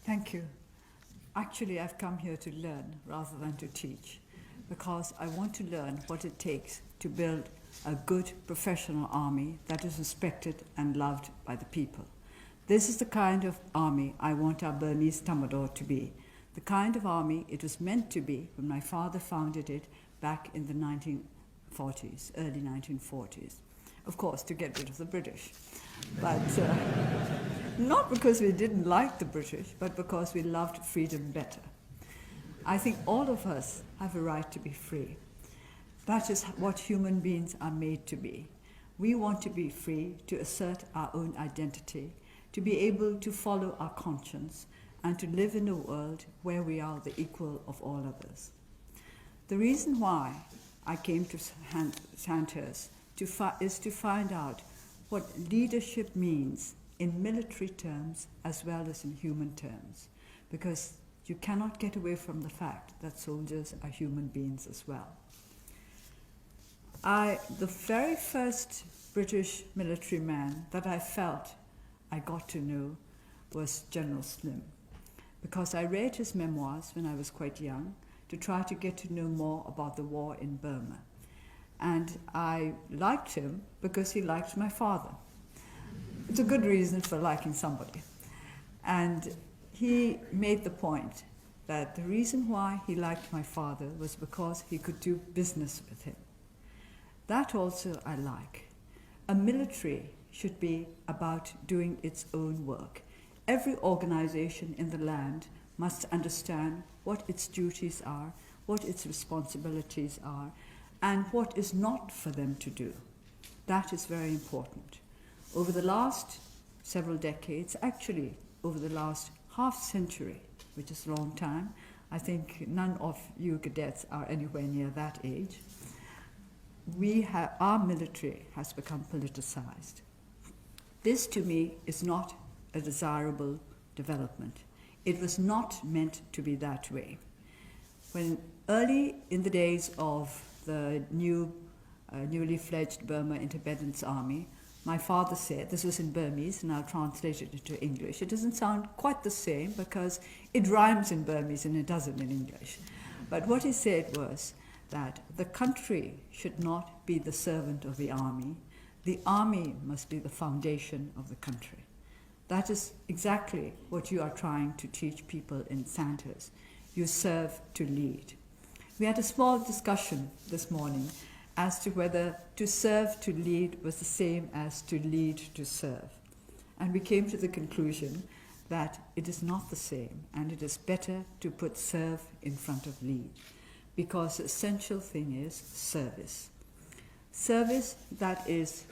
Thank you. Actually, I've come here to learn rather than to teach because I want to learn what it takes to build a good professional army that is respected and loved by the people. This is the kind of army I want our Burmese Tamador to be, the kind of army it was meant to be when my father founded it back in the 1940s, early 1940s. Of course, to get rid of the British. But not because we didn't like the British, but because we loved freedom better. I think all of us have a right to be free. That is what human beings are made to be. We want to be free to assert our own identity, to be able to follow our conscience, and to live in a world where we are the equal of all others. The reason why I came to Sandhurst is to find out what leadership means in military terms as well as in human terms, because you cannot get away from the fact that soldiers are human beings as well. The very first British military man that I felt I got to know was General Slim, because I read his memoirs when I was quite young to try to get to know more about the war in Burma. And I liked him because he liked my father. It's a good reason for liking somebody. And he made the point that the reason why he liked my father was because he could do business with him. That also I like. A military should be about doing its own work. Every organization in the land must understand what its duties are, what its responsibilities are, and what is not for them to do. That is very important. Over the last several decades, actually over the last half century, which is a long time, I think none of you cadets are anywhere near that age, our military has become politicized. This to me is not a desirable development. It was not meant to be that way. When early in the days of the newly fledged Burma Independence Army, my father said, this was in Burmese and I'll translate it into English. It doesn't sound quite the same because it rhymes in Burmese and it doesn't in English. But what he said was that the country should not be the servant of the army must be the foundation of the country. That is exactly what you are trying to teach people in Sandhurst. You serve to lead. We had a small discussion this morning as to whether to serve to lead was the same as to lead to serve. And we came to the conclusion that it is not the same, and it is better to put serve in front of lead, because the essential thing is service. Service that is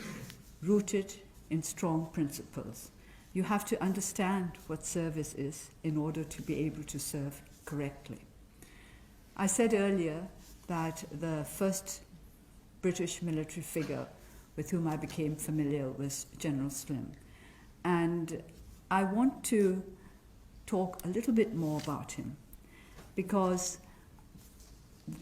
rooted in strong principles. You have to understand what service is in order to be able to serve correctly. I said earlier that the first British military figure with whom I became familiar was General Slim. And I want to talk a little bit more about him because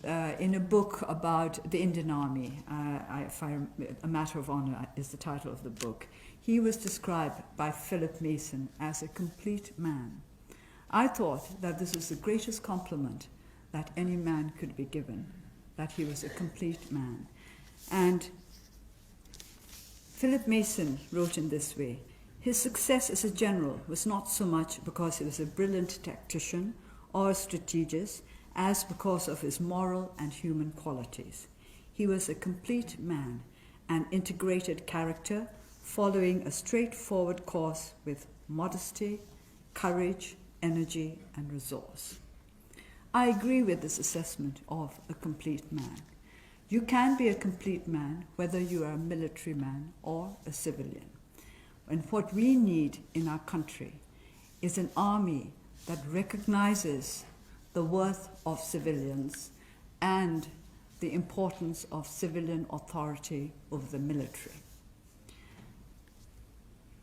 in a book about the Indian Army, A Matter of Honor is the title of the book, he was described by Philip Mason as a complete man. I thought that this was the greatest compliment that any man could be given, that he was a complete man. And Philip Mason wrote in this way, his success as a general was not so much because he was a brilliant tactician or a strategist as because of his moral and human qualities. He was a complete man, an integrated character, following a straightforward course with modesty, courage, energy, and resource. I agree with this assessment of a complete man. You can be a complete man whether you are a military man or a civilian. And what we need in our country is an army that recognizes the worth of civilians and the importance of civilian authority over the military.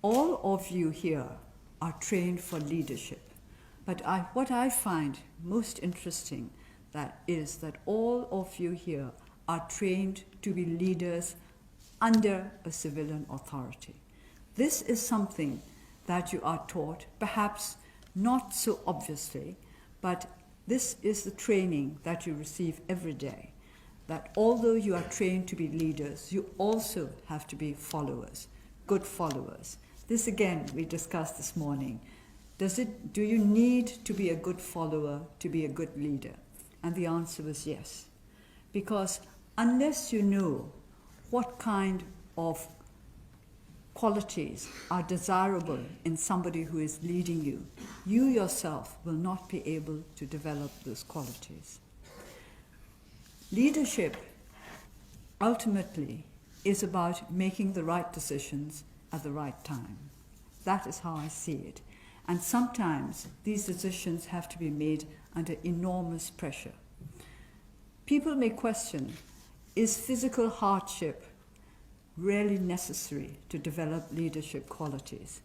All of you here are trained for leadership, but what I find most interesting is that all of you here are trained to be leaders under a civilian authority. This is something that you are taught, perhaps not so obviously, but this is the training that you receive every day. That although you are trained to be leaders, you also have to be followers, good followers. This again we discussed this morning. Do you need to be a good follower to be a good leader? And the answer was yes. Because unless you know what kind of qualities are desirable in somebody who is leading you, you yourself will not be able to develop those qualities. Leadership ultimately is about making the right decisions at the right time. That is how I see it. And sometimes these decisions have to be made under enormous pressure. People may question, is physical hardship really necessary to develop leadership qualities?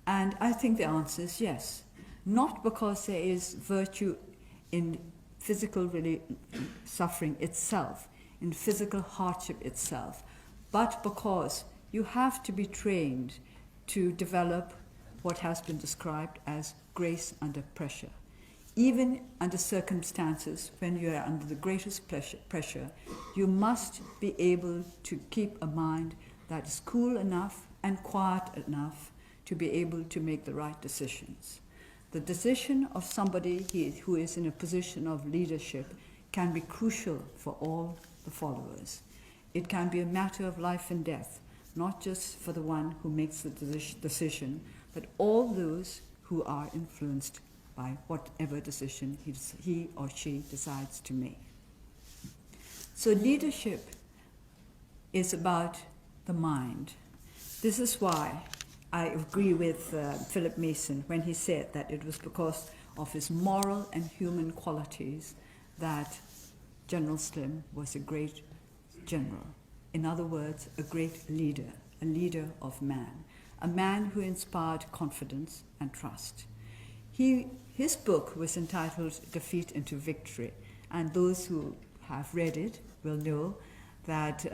And I think the answer is yes. Not because there is virtue in physical suffering itself, in physical hardship itself, but because you have to be trained to develop what has been described as grace under pressure. Even under circumstances when you are under the greatest pressure, you must be able to keep a mind that is cool enough and quiet enough to be able to make the right decisions. The decision of somebody who is in a position of leadership can be crucial for all the followers. It can be a matter of life and death, not just for the one who makes the decision, but all those who are influenced by whatever decision he or she decides to make. So leadership is about the mind. This is why I agree with Philip Mason when he said that it was because of his moral and human qualities that General Slim was a great general. In other words, a great leader, a leader of man, a man who inspired confidence and trust. His book was entitled Defeat into Victory, and those who have read it will know that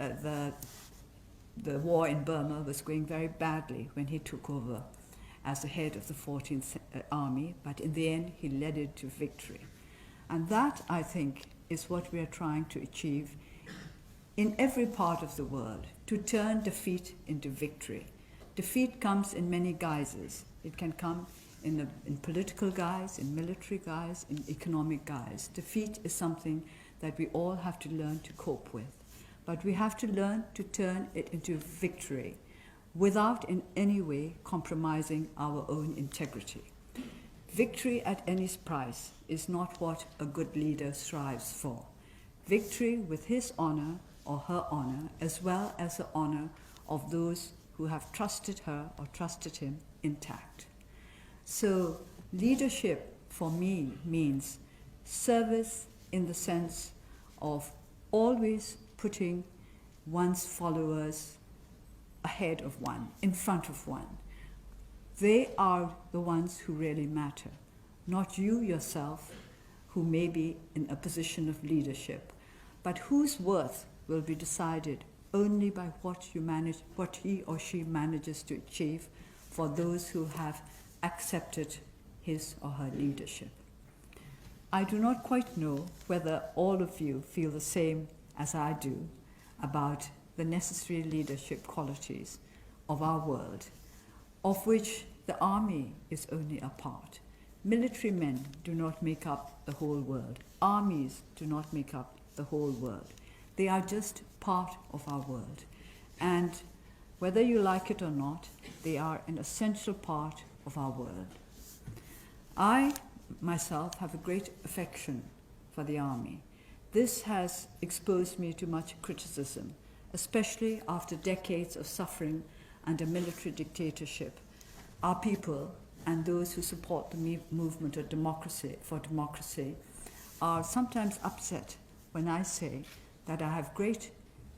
the war in Burma was going very badly when he took over as the head of the 14th Army, but in the end he led it to victory. And that, I think, is what we are trying to achieve in every part of the world, to turn defeat into victory. Defeat comes in many guises. It can come in political guise, in military guise, in economic guise. Defeat is something that we all have to learn to cope with. But we have to learn to turn it into victory without in any way compromising our own integrity. Victory at any price is not what a good leader strives for. Victory with his honor or her honor, as well as the honor of those who have trusted her or trusted him, intact. So leadership for me means service in the sense of always putting one's followers ahead of one, in front of one. They are the ones who really matter, not you yourself, who may be in a position of leadership, but whose worth will be decided only by what he or she manages to achieve for those who have accepted his or her leadership. I do not quite know whether all of you feel the same as I do about the necessary leadership qualities of our world, of which the army is only a part. Military men do not make up the whole world. Armies do not make up the whole world. They are just part of our world. And whether you like it or not, they are an essential part of our world. I, myself, have a great affection for the army. This has exposed me to much criticism, especially after decades of suffering under military dictatorship. Our people and those who support the movement of democracy are sometimes upset when I say that I have great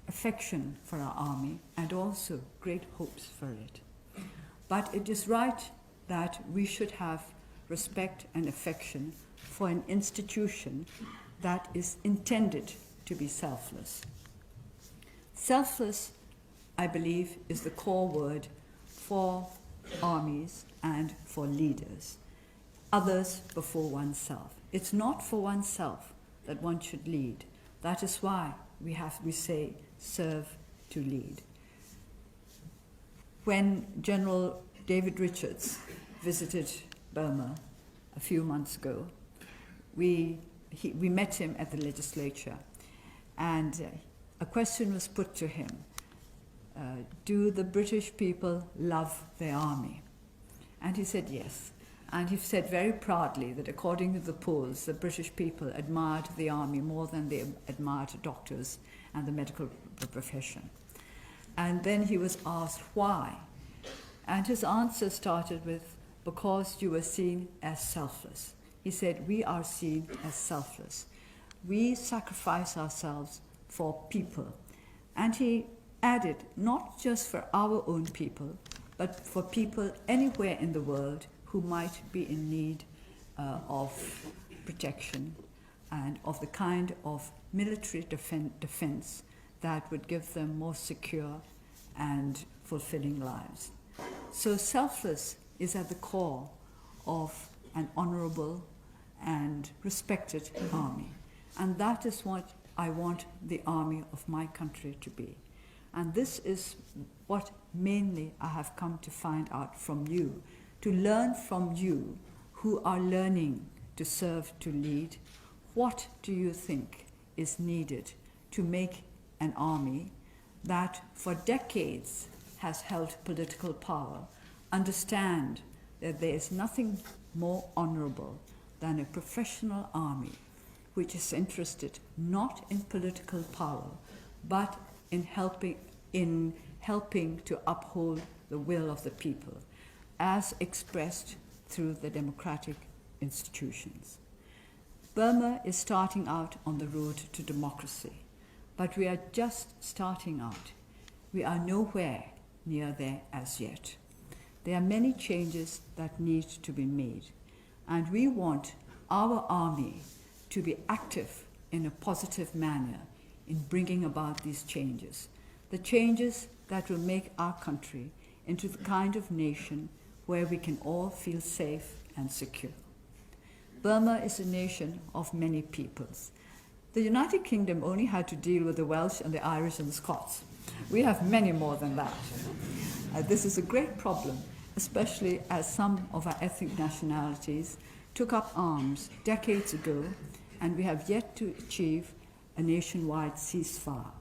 affection for our army and also great hopes for it. But it is right that we should have respect and affection for an institution that is intended to be selfless. Selfless, I believe, is the core word for armies and for leaders. others before oneself. It's not for oneself that one should lead. That is why we say serve to lead. When General David Richards visited Burma a few months ago, we met him at the legislature, and a question was put to him. Do the British people love their army? And he said yes. And he said very proudly that according to the polls, the British people admired the army more than they admired doctors and the medical profession. And then he was asked why. And his answer started with, because you were seen as selfless. He said, we are seen as selfless. We sacrifice ourselves for people. And he added, not just for our own people, but for people anywhere in the world who might be in need of protection and of the kind of military defense that would give them more secure and fulfilling lives. So selfless is at the core of an honorable and respected army. And that is what I want the army of my country to be. And this is what mainly I have come to find out from you, to learn from you who are learning to serve, to lead. What do you think is needed to make an army that for decades has held political power understand that there is nothing more honorable than a professional army which is interested not in political power but in helping to uphold the will of the people as expressed through the democratic institutions. Burma is starting out on the road to democracy, but we are just starting out. We are nowhere near there as yet. There are many changes that need to be made, and we want our army to be active in a positive manner in bringing about these changes, the changes that will make our country into the kind of nation where we can all feel safe and secure. Burma is a nation of many peoples. The United Kingdom only had to deal with the Welsh and the Irish and the Scots. We have many more than that. This is a great problem, especially as some of our ethnic nationalities took up arms decades ago, and we have yet to achieve a nationwide ceasefire.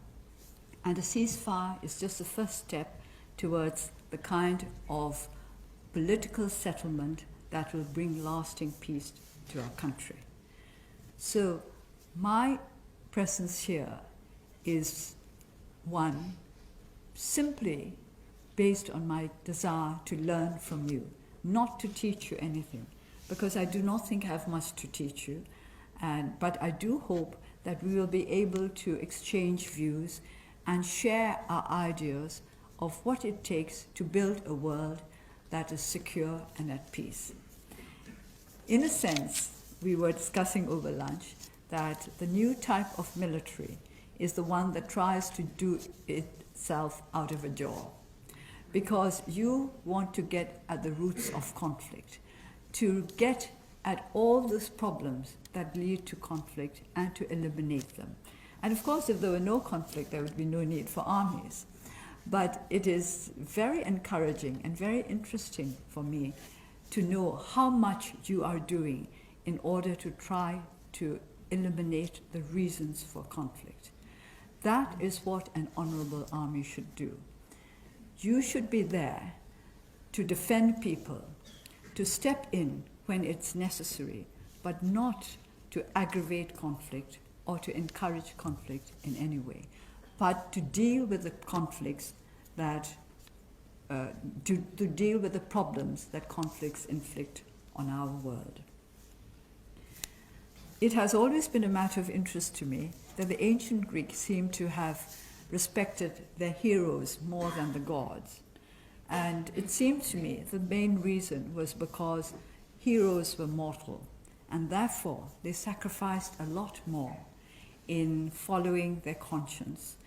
And a ceasefire is just the first step towards the kind of political settlement that will bring lasting peace to our country. So my presence here is one simply based on my desire to learn from you, not to teach you anything, because I do not think I have much to teach you, but I do hope that we will be able to exchange views and share our ideas of what it takes to build a world that is secure and at peace. In a sense, we were discussing over lunch that the new type of military is the one that tries to do itself out of a jaw, because you want to get at the roots of conflict, to get at all those problems that lead to conflict and to eliminate them. And of course, if there were no conflict, there would be no need for armies. But it is very encouraging and very interesting for me to know how much you are doing in order to try to eliminate the reasons for conflict. That is what an honorable army should do. You should be there to defend people, to step in when it's necessary, but not to aggravate conflict or to encourage conflict in any way, but to deal with the conflicts that, to deal with the problems that conflicts inflict on our world. It has always been a matter of interest to me that the ancient Greeks seem to have respected their heroes more than the gods. And it seemed to me the main reason was because heroes were mortal, and therefore they sacrificed a lot more in following their conscience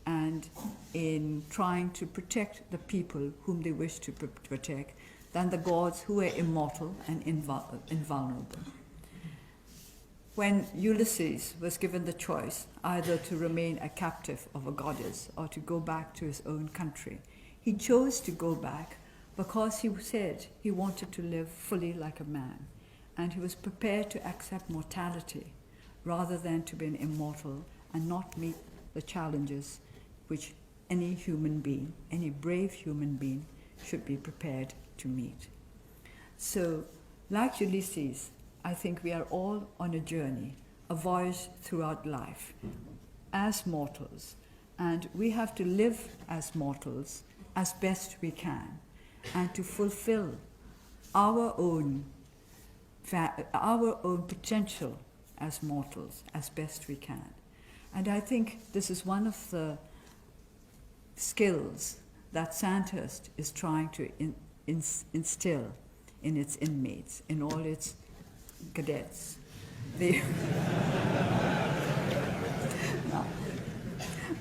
and in trying to protect the people whom they wished to protect, than the gods who were immortal and invulnerable. When Ulysses was given the choice either to remain a captive of a goddess or to go back to his own country, he chose to go back because he said he wanted to live fully like a man, and he was prepared to accept mortality rather than to be an immortal and not meet the challenges which any human being, any brave human being, should be prepared to meet. So, like Ulysses, I think we are all on a journey, a voyage throughout life, as mortals, and we have to live as mortals as best we can, and to fulfill our own potential as mortals as best we can. And I think this is one of the skills that Sandhurst is trying to instill in its inmates, in all its cadets.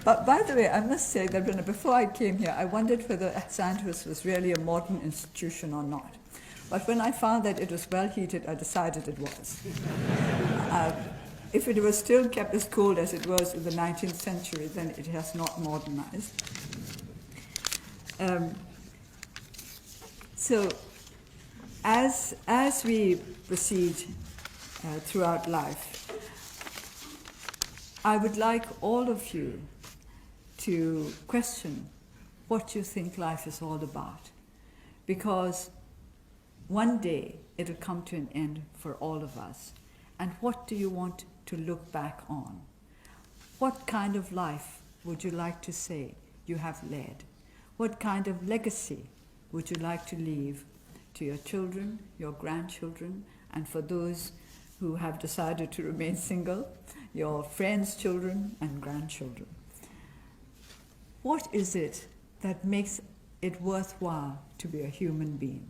But by the way, I must say that before I came here, I wondered whether Sandhurst was really a modern institution or not. But when I found that it was well heated, I decided it was. If it was still kept as cold as it was in the 19th century, then it has not modernized. So, as we proceed throughout life, I would like all of you to question what you think life is all about, because one day it'll come to an end for all of us. And what do you want to look back on? What kind of life would you like to say you have led? What kind of legacy would you like to leave to your children, your grandchildren, and for those who have decided to remain single, your friends' children and grandchildren? What is it that makes it worthwhile to be a human being?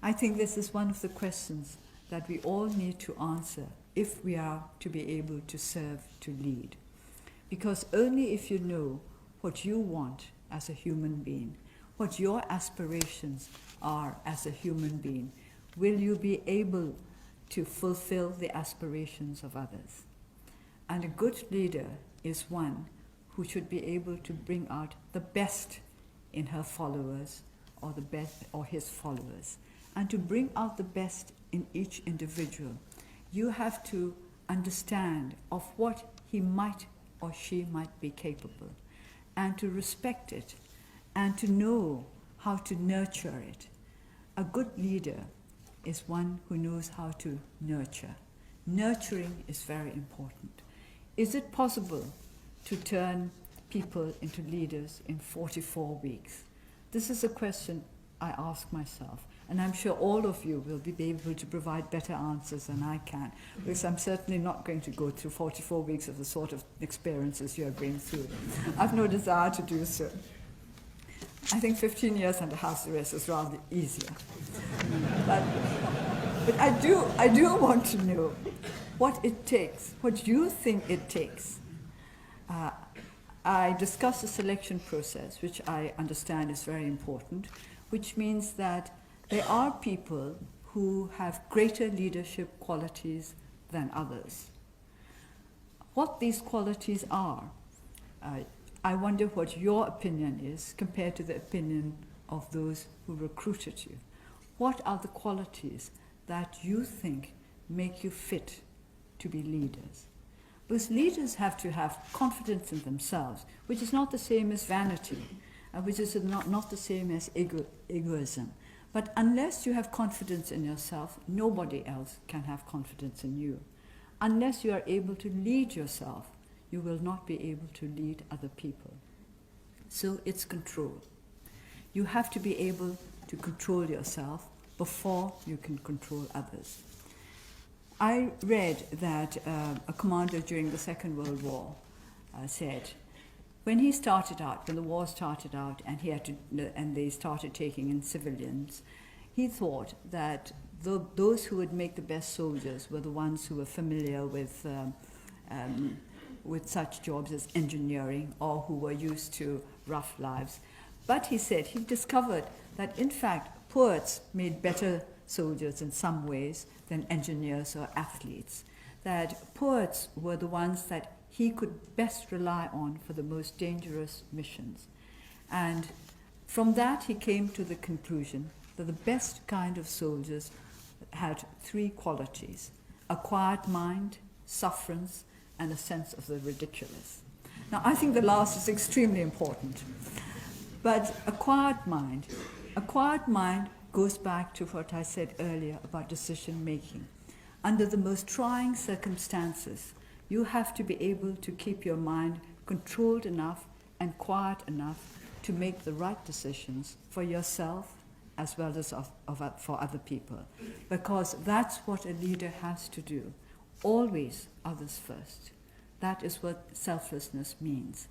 I think this is one of the questions that we all need to answer if we are to be able to serve, to lead. Because only if you know what you want as a human being, what your aspirations are as a human being, will you be able to fulfill the aspirations of others. And a good leader is one who should be able to bring out the best in her followers or the best or his followers. And to bring out the best in each individual, you have to understand of what he might or she might be capable, and to respect it, and to know how to nurture it. A good leader is one who knows how to nurture. Nurturing is very important. Is it possible to turn people into leaders in 44 weeks? This is a question I ask myself. And I'm sure all of you will be able to provide better answers than I can, because I'm certainly not going to go through 44 weeks of the sort of experiences you're going through. I've no desire to do so. I think 15 years under house arrest is rather easier. But I do want to know what it takes, what you think it takes. I discussed the selection process, which I understand is very important, which means that there are people who have greater leadership qualities than others. What these qualities are, I wonder what your opinion is compared to the opinion of those who recruited you. What are the qualities that you think make you fit to be leaders? Because leaders have to have confidence in themselves, which is not the same as vanity, which is not the same as egoism. But unless you have confidence in yourself, nobody else can have confidence in you. Unless you are able to lead yourself, you will not be able to lead other people. So it's control. You have to be able to control yourself before you can control others. I read that a commander during the Second World War said, when he started out, when the war started out and they started taking in civilians, he thought that those who would make the best soldiers were the ones who were familiar with such jobs as engineering or who were used to rough lives. But he said he discovered that in fact poets made better soldiers in some ways than engineers or athletes. That poets were the ones that he could best rely on for the most dangerous missions. And from that he came to the conclusion that the best kind of soldiers had three qualities: a quiet mind, sufferance, and a sense of the ridiculous. Now, I think the last is extremely important. But a quiet mind goes back to what I said earlier about decision making. Under the most trying circumstances, you have to be able to keep your mind controlled enough and quiet enough to make the right decisions for yourself as well as for other people. Because that's what a leader has to do. Always others first. That is what selflessness means.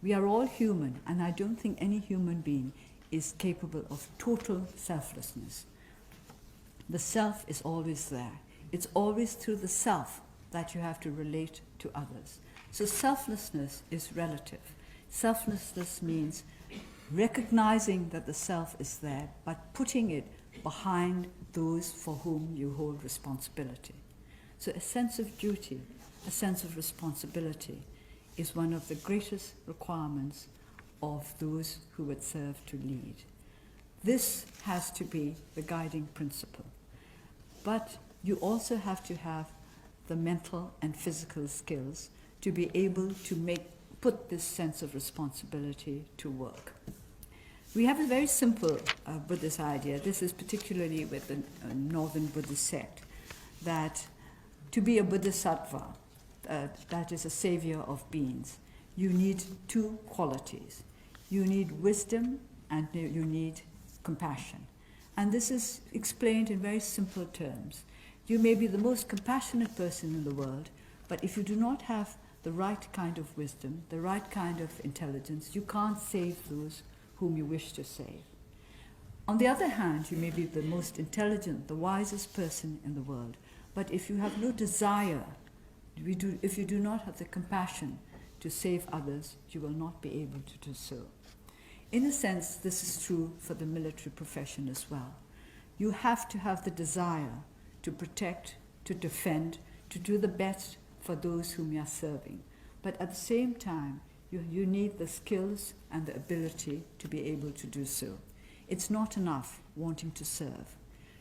We are all human, and I don't think any human being is capable of total selflessness. The self is always there. It's always through the self that you have to relate to others. So selflessness is relative. Selflessness means recognizing that the self is there, but putting it behind those for whom you hold responsibility. So a sense of duty, a sense of responsibility is one of the greatest requirements of those who would serve to lead. This has to be the guiding principle. But you also have to have the mental and physical skills to be able to put this sense of responsibility to work. We have a very simple Buddhist idea. This is particularly with the Northern Buddhist sect, that to be a Bodhisattva, that is a savior of beings, you need two qualities. You need wisdom and you need compassion. And this is explained in very simple terms. You may be the most compassionate person in the world, but if you do not have the right kind of wisdom, the right kind of intelligence, you can't save those whom you wish to save. On the other hand, you may be the most intelligent, the wisest person in the world, but if you have no desire, if you do not have the compassion to save others, you will not be able to do so. In a sense, this is true for the military profession as well. You have to have the desire to protect, to defend, to do the best for those whom you are serving. But at the same time, you need the skills and the ability to be able to do so. It's not enough wanting to serve.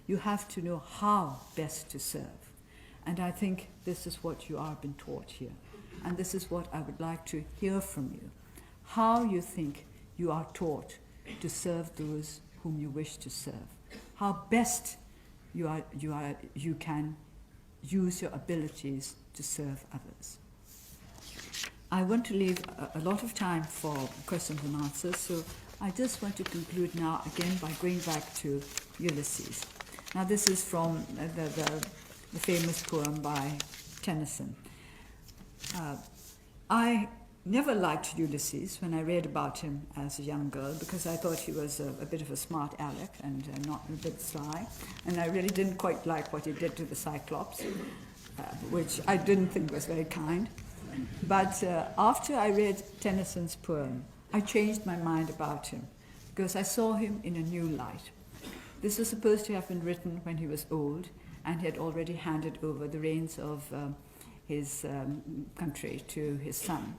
You have to know how best to serve. And I think this is what you are being taught here. And this is what I would like to hear from you. How you think you are taught to serve those whom you wish to serve. How best you can use your abilities to serve others. I want to leave a lot of time for questions and answers, so I just want to conclude now again by going back to Ulysses. Now this is from the famous poem by Tennyson. I never liked Ulysses when I read about him as a young girl because I thought he was a bit of a smart aleck and not a bit sly, and I really didn't quite like what he did to the Cyclops, which I didn't think was very kind. But after I read Tennyson's poem, I changed my mind about him because I saw him in a new light. This was supposed to have been written when he was old and he had already handed over the reins of his country to his son.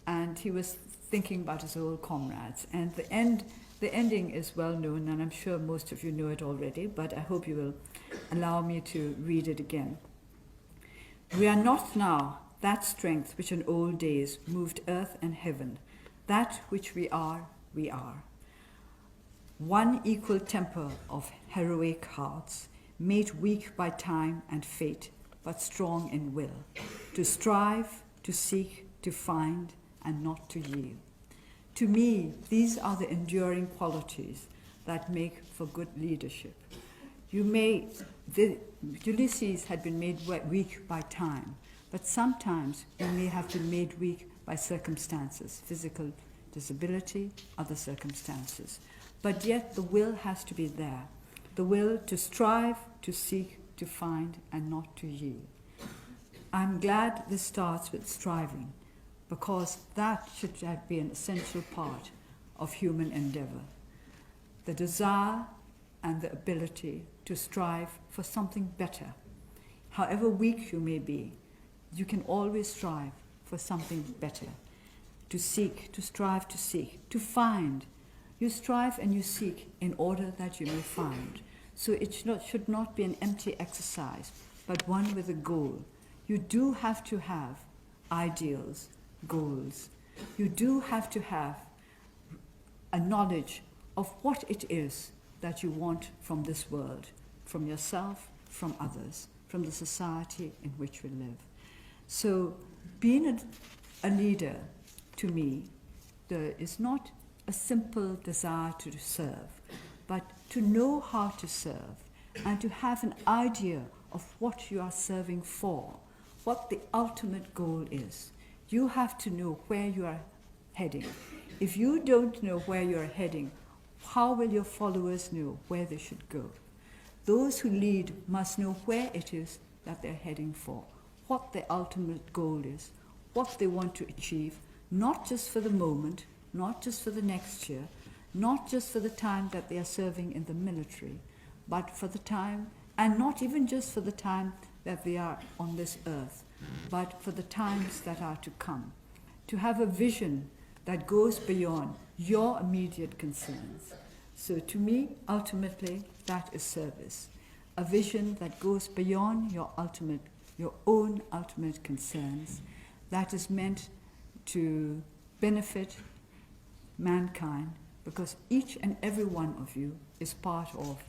And he was thinking about his old comrades. And the ending is well known, and I'm sure most of you know it already, but I hope you will allow me to read it again. We are not now that strength which in old days moved earth and heaven. That which we are, we are. One equal temper of heroic hearts, made weak by time and fate, but strong in will, to strive, to seek, to find, and not to yield. To me, these are the enduring qualities that make for good leadership. Ulysses had been made weak by time, but sometimes you may have been made weak by circumstances, physical disability, other circumstances. But yet the will has to be there, the will to strive, to seek, to find, and not to yield. I'm glad this starts with striving, because that should be an essential part of human endeavor. The desire and the ability to strive for something better. However weak you may be, you can always strive for something better. To seek, to strive to seek, to find. You strive and you seek in order that you may find. So it should not be an empty exercise, but one with a goal. You do have to have ideals, goals. You do have to have a knowledge of what it is that you want from this world, from yourself, from others, from the society in which we live. So being a leader, to me, there is not a simple desire to serve, but to know how to serve and to have an idea of what you are serving for, what the ultimate goal is. You have to know where you are heading. If you don't know where you are heading, how will your followers know where they should go? Those who lead must know where it is that they're heading for, what their ultimate goal is, what they want to achieve, not just for the moment, not just for the next year, not just for the time that they are serving in the military, but for the time, and not even just for the time that they are on this earth, but for the times that are to come. To have a vision that goes beyond your immediate concerns. So to me, ultimately, that is service. A vision that goes beyond your own ultimate concerns, that is meant to benefit mankind, because each and every one of you is part of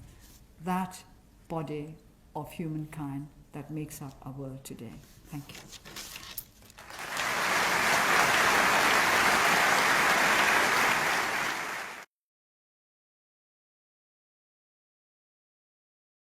that body of humankind that makes up our world today. Thank you.